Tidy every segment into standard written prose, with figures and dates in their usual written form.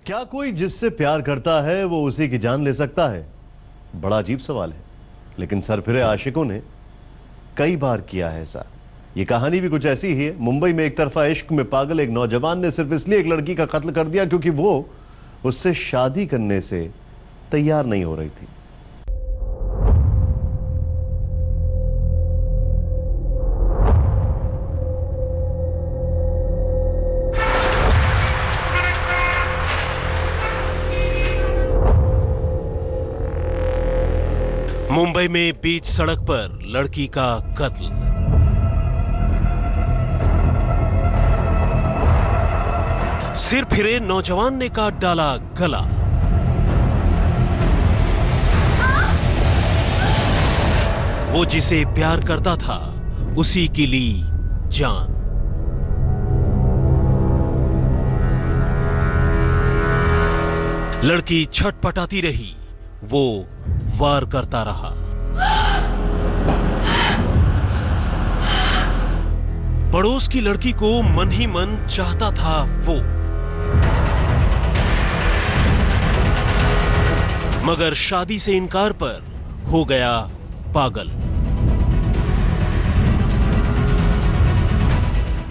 क्या कोई जिससे प्यार करता है वो उसी की जान ले सकता है? बड़ा अजीब सवाल है, लेकिन सरफिरे आशिकों ने कई बार किया है ऐसा। ये कहानी भी कुछ ऐसी ही है। मुंबई में एक तरफा इश्क में पागल एक नौजवान ने सिर्फ इसलिए एक लड़की का कत्ल कर दिया क्योंकि वो उससे शादी करने से तैयार नहीं हो रही थी। मुंबई में बीच सड़क पर लड़की का कत्ल। सिर फिरे नौजवान ने काट डाला गला। वो जिसे प्यार करता था उसी की ली जान। लड़की छटपटाती रही, वो वार करता रहा। पड़ोस की लड़की को मन ही मन चाहता था वो, मगर शादी से इनकार पर हो गया पागल।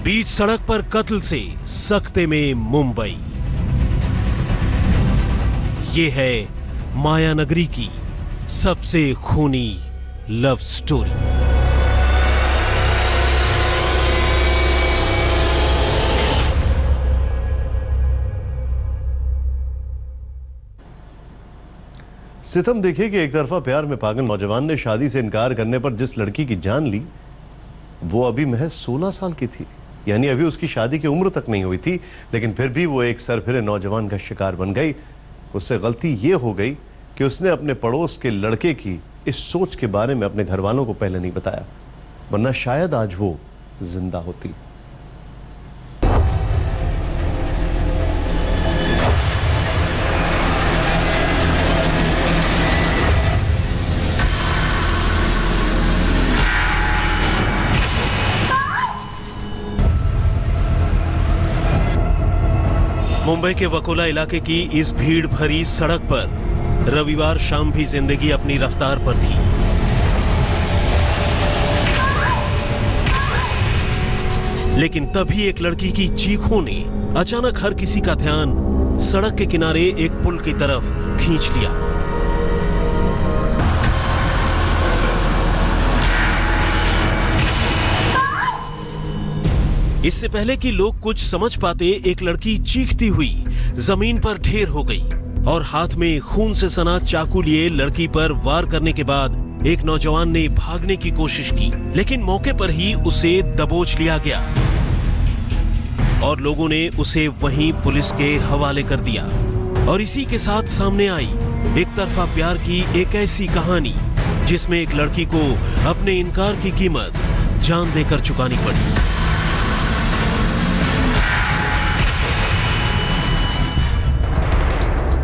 बीच सड़क पर कत्ल से सकते में मुंबई। ये है माया नगरी की सबसे खूनी लव स्टोरी। सितम देखिए कि एक तरफा प्यार में पागल नौजवान ने शादी से इनकार करने पर जिस लड़की की जान ली वो अभी महज 16 साल की थी, यानी अभी उसकी शादी की उम्र तक नहीं हुई थी। लेकिन फिर भी वो एक सरफिरे नौजवान का शिकार बन गई। उससे गलती ये हो गई कि उसने अपने पड़ोस के लड़के की इस सोच के बारे में अपने घर वालों को पहले नहीं बताया, वरना शायद आज वो जिंदा होती। मुंबई के वकोला इलाके की इस भीड़ भरी सड़क पर रविवार शाम भी जिंदगी अपनी रफ्तार पर थी। लेकिन तभी एक लड़की की चीखों ने अचानक हर किसी का ध्यान सड़क के किनारे एक पुल की तरफ खींच लिया। इससे पहले कि लोग कुछ समझ पाते, एक लड़की चीखती हुई जमीन पर ढेर हो गई और हाथ में खून से सना चाकू लिए लड़की पर वार करने के बाद एक नौजवान ने भागने की कोशिश की, लेकिन मौके पर ही उसे दबोच लिया गया और लोगों ने उसे वहीं पुलिस के हवाले कर दिया। और इसी के साथ सामने आई एक तरफा प्यार की एक ऐसी कहानी जिसमें एक लड़की को अपने इनकार की कीमत जान देकर चुकानी पड़ी।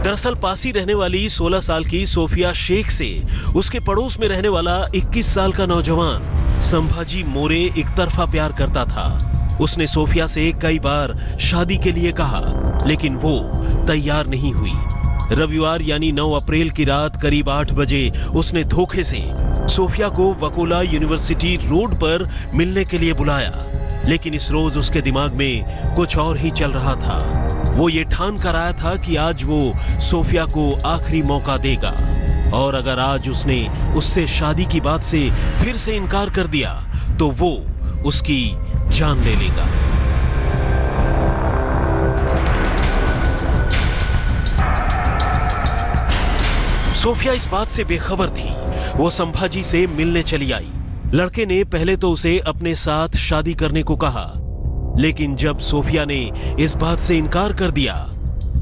दरअसल पास ही रहने वाली 16 साल की सोफिया शेख से उसके पड़ोस में रहने वाला 21 साल का नौजवान संभाजी मोरे एक तरफा प्यार करता था। उसने सोफिया से कई बार शादी के लिए कहा, लेकिन वो तैयार नहीं हुई। रविवार यानी 9 अप्रैल की रात करीब 8 बजे उसने धोखे से सोफिया को वकोला यूनिवर्सिटी रोड पर मिलने के लिए बुलाया, लेकिन इस रोज उसके दिमाग में कुछ और ही चल रहा था। वो ये ठान कर आया था कि आज वो सोफिया को आखिरी मौका देगा और अगर आज उसने उससे शादी की बात से फिर से इनकार कर दिया तो वो उसकी जान ले लेगा। सोफिया इस बात से बेखबर थी। वो संभाजी से मिलने चली आई। लड़के ने पहले तो उसे अपने साथ शादी करने को कहा, लेकिन जब सोफिया ने इस बात से इनकार कर दिया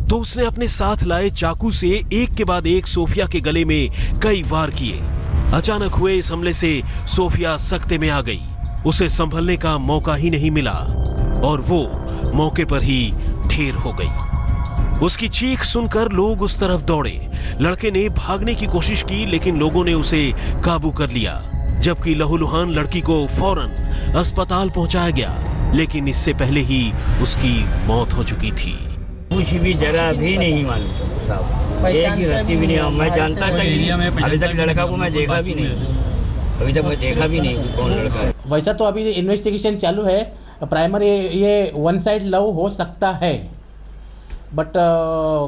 तो उसने अपने साथ लाए चाकू से एक के बाद एक सोफिया के गले में कई वार किए। अचानक हुए इस हमले से सोफिया सकते में आ गई। उसे संभलने का मौका ही नहीं मिला और वो मौके पर ही ढेर हो गई। उसकी चीख सुनकर लोग उस तरफ दौड़े। लड़के ने भागने की कोशिश की, लेकिन लोगों ने उसे काबू कर लिया, जबकि लहूलुहान लड़की को फौरन अस्पताल पहुंचाया गया, लेकिन इससे पहले ही उसकी मौत हो चुकी थी। कुछ भी जरा भी नहीं मालूम साहब, एक ही रस्ती भी नहीं। मैं जानता था कि अभी तक लड़का को मैं देखा भी नहीं, अभी तक मैं देखा भी नहीं कौन लड़का है। वैसा तो अभी इन्वेस्टिगेशन चालू है। प्राइमरी ये वन साइड लव हो सकता है, बट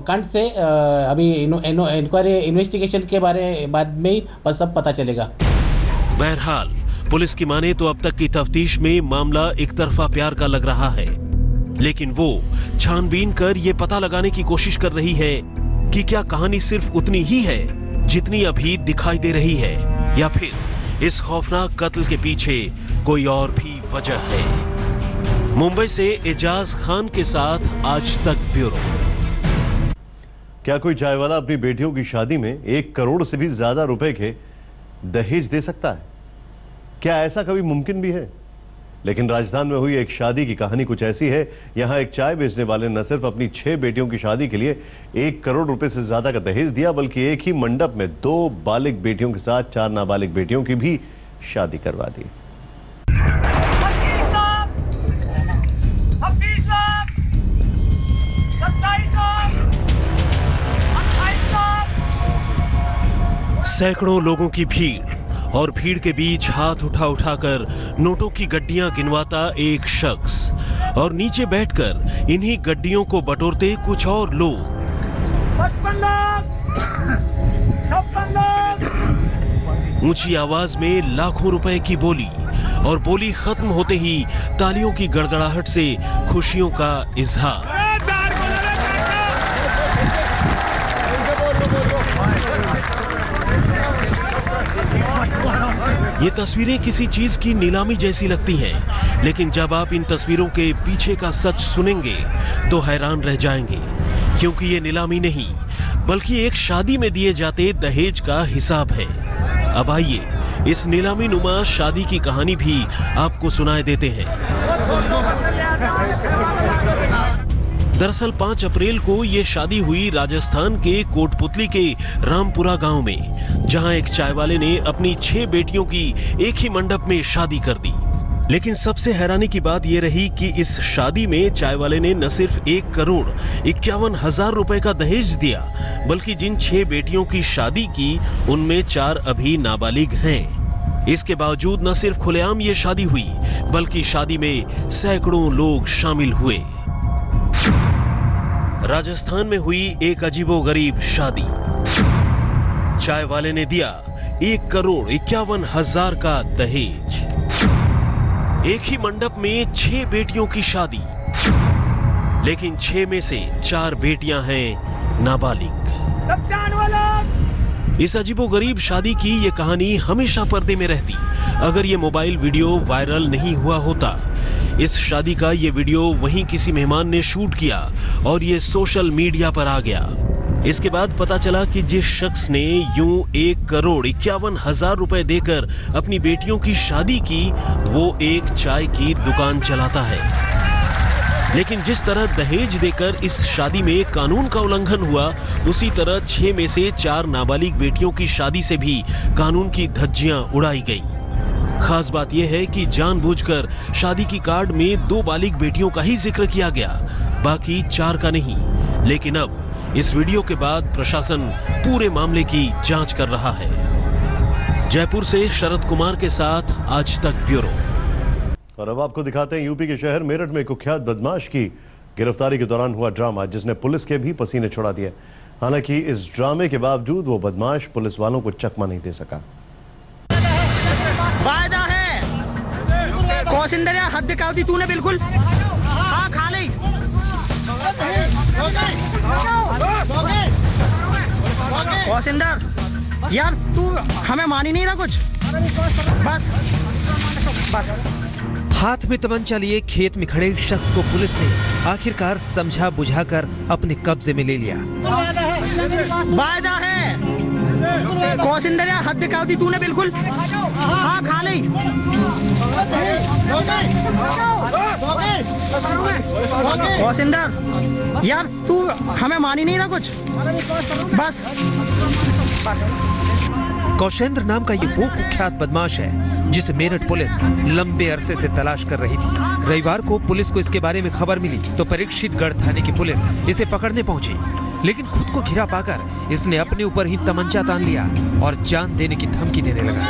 कांट से अभी इंक्वायरी इन्वेस्टिगेशन के बाद में ही सब पता चलेगा। बहरहाल पुलिस की माने तो अब तक की तफ्तीश में मामला एक तरफा प्यार का लग रहा है, लेकिन वो छानबीन कर ये पता लगाने की कोशिश कर रही है कि क्या कहानी सिर्फ उतनी ही है जितनी अभी दिखाई दे रही है, या फिर इस खौफनाक कत्ल के पीछे कोई और भी वजह है। मुंबई से एजाज खान के साथ आज तक ब्यूरो। क्या कोई चाय वाला अपनी बेटियों की शादी में 1 करोड़ से भी ज्यादा रुपए के दहेज दे सकता है? क्या ऐसा कभी मुमकिन भी है? लेकिन राजस्थान में हुई एक शादी की कहानी कुछ ऐसी है। यहां एक चाय बेचने वाले न सिर्फ अपनी 6 बेटियों की शादी के लिए 1 करोड़ रुपए से ज्यादा का दहेज दिया, बल्कि एक ही मंडप में 2 बालिग बेटियों के साथ 4 नाबालिग बेटियों की भी शादी करवा दी। सैकड़ों लोगों की भीड़ और भीड़ के बीच हाथ उठाकर नोटों की गड्डियां गिनवाता एक शख्स, और नीचे बैठकर इन्हीं गड्डियों को बटोरते कुछ और लोग। 55 लाख, 56 लाख। ऊंची आवाज में लाखों रुपए की बोली, और बोली खत्म होते ही तालियों की गड़गड़ाहट से खुशियों का इजहार। ये तस्वीरें किसी चीज की नीलामी जैसी लगती हैं, लेकिन जब आप इन तस्वीरों के पीछे का सच सुनेंगे तो हैरान रह जाएंगे, क्योंकि ये नीलामी नहीं बल्कि एक शादी में दिए जाते दहेज का हिसाब है। अब आइए इस नीलामी नुमा शादी की कहानी भी आपको सुनाए देते हैं। दरअसल 5 अप्रैल को ये शादी हुई राजस्थान के कोटपुतली के रामपुरा गांव में, जहां एक चाय वाले ने अपनी 6 बेटियों की एक ही मंडप में शादी कर दी। लेकिन सबसे हैरानी की बात यह रही कि इस शादी में चाय वाले ने न सिर्फ 1 करोड़ 51,000 रुपए का दहेज दिया, बल्कि जिन 6 बेटियों की शादी की उनमें 4 अभी नाबालिग हैं। इसके बावजूद न सिर्फ खुलेआम ये शादी हुई, बल्कि शादी में सैकड़ों लोग शामिल हुए। राजस्थान में हुई एक अजीबोगरीब शादी। चाय वाले ने दिया 1 करोड़ 51,000 का दहेज। एक ही मंडप में 6 बेटियों की शादी, लेकिन 6 में से 4 बेटियां हैं नाबालिग। इस अजीबोगरीब शादी की ये कहानी हमेशा पर्दे में रहती अगर ये मोबाइल वीडियो वायरल नहीं हुआ होता। इस शादी का ये वीडियो वहीं किसी मेहमान ने शूट किया और ये सोशल मीडिया पर आ गया। इसके बाद पता चला कि जिस शख्स ने यूं 1 करोड़ 51,000 रुपए देकर अपनी बेटियों की शादी की, वो एक चाय की दुकान चलाता है। लेकिन जिस तरह दहेज देकर इस शादी में कानून का उल्लंघन हुआ, उसी तरह 6 में से 4 नाबालिग बेटियों की शादी से भी कानून की धज्जियां उड़ाई गई। खास बात यह है कि जानबूझकर शादी की कार्ड में 2 बालिग बेटियों का ही जिक्र किया गया, बाकी 4 का नहीं। लेकिन अब इस वीडियो के बाद प्रशासन पूरे मामले की जांच कर रहा है। जयपुर से शरद कुमार के साथ आज तक ब्यूरो। और अब आपको दिखाते हैं यूपी के शहर मेरठ में कुख्यात बदमाश की गिरफ्तारी के दौरान हुआ ड्रामा, जिसने पुलिस के भी पसीने छुड़ा दिए। हालांकि इस ड्रामे के बावजूद वो बदमाश पुलिस वालों को चकमा नहीं दे सका। वायदा है कौशिंदर, हद निकाल दी तूने बिल्कुल। हाँ खा ले। कौशिंदर यार तू हमें मान ही नहीं रहा कुछ। बस बस। हाथ में तमंचा लिए खेत में खड़े शख्स को पुलिस ने आखिरकार समझा बुझाकर अपने कब्जे में ले लिया। वायदा है कौशिंदर, हद निकाल दी तूने बिल्कुल। हाँ खा ले। कौशिंदर यार तू हमें मान ही नहीं रहा कुछ। बस बस। कौशेंद्र नाम का ये वो कुख्यात बदमाश है जिसे मेरठ पुलिस लंबे अरसे से तलाश कर रही थी। रविवार को पुलिस को इसके बारे में खबर मिली तो परीक्षितगढ़ थाने की पुलिस इसे पकड़ने पहुंची, लेकिन खुद को घिरा पाकर इसने अपने ऊपर ही तमंचा तान लिया और जान देने की धमकी देने लगा।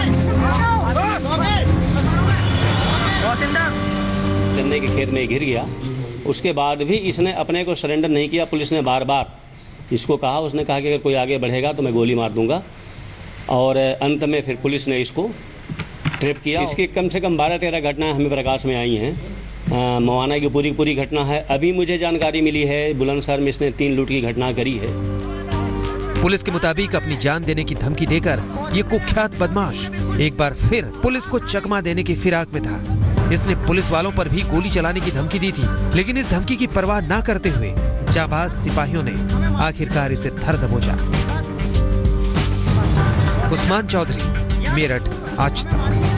गन्ने के खेत में गिर गया, उसके बाद भी इसने अपने को सरेंडर नहीं किया। पुलिस ने बार बार इसको कहा, उसने कहा कि अगर कोई आगे बढ़ेगा तो मैं गोली मार दूंगा, और अंत में फिर पुलिस ने इसको ट्रैप किया। इसकी कम से कम 12-13 घटनाएं हमें प्रकाश में आई हैं। मवाना की पूरी घटना है। अभी मुझे जानकारी मिली है बुलंदशहर में इसने 3 लूट की घटना करी है। पुलिस के मुताबिक अपनी जान देने की धमकी देकर ये कुख्यात बदमाश एक बार फिर पुलिस को चकमा देने की फिराक में था। इसने पुलिस वालों पर भी गोली चलाने की धमकी दी थी, लेकिन इस धमकी की परवाह न करते हुए जाबाज सिपाहियों ने आखिरकार इसे धर दबोचा। उस्मान चौधरी, मेरठ, आज तक।